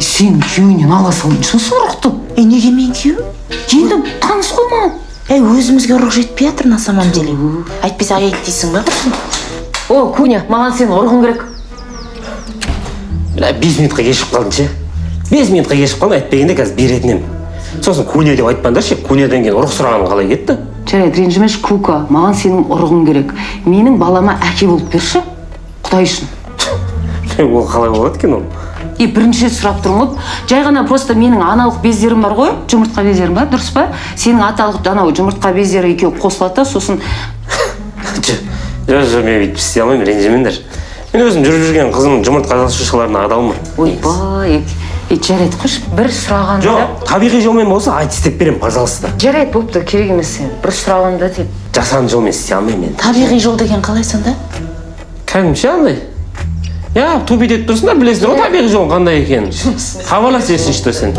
Сен күйеуінен ала салыншы ұрықты. Неге мен күйеу? Енді таныс қой маған. Өзімізге ұрық жетпей жатыр на самом деле. Әйтпесе аяйт дейсің ба құрсын? О, Куня, маған сен ұрығың керек. 5 минутқа кешіп қалдым ше. 5 минутқа кешіп қалдым, әйтпегенде қазір беретін ем. Сосын Куня деп айтпаңдаршы, Кунядан кейін ұрық сұрағаным қалай кетті? Жарайды, ренжімеш, Кука, маған сенің ұрығың керек. Менің балама әке болып берші, Құдай үшін. Ол қалай болады екен ол? Бірінші сұрап тұрмын, жай ғана просто менің аналық бездерім бар ғой, жұмыртқа бездерім бар, дұрыс па? Сенің аталық анау жұмыртқа бездері екеуі қосылады, сосын... Жоқ, мен бүйтіп істей алмаймын, ренжімеңдер. Мен өзім жүріп жүрген қызымның жұмыртқа тасушыларына адалмын. Ойбай, жарайды, қош, бір сұрағанда... Жоқ, табиғи жолмен болса айт істеп беремін, пожалуйста. Жарайды, болыпты, керек емес сен. Бір сұрағанда деп. Жасанды жолмен істей алмаймын мен. Табиғи жол деген қалай сонда? Кәдімгіше андай. Я, тупит етіп тұрсыңдар, білесіңдер ғой табиғи жолың қандай екенін. Хабарлас ешінші сен.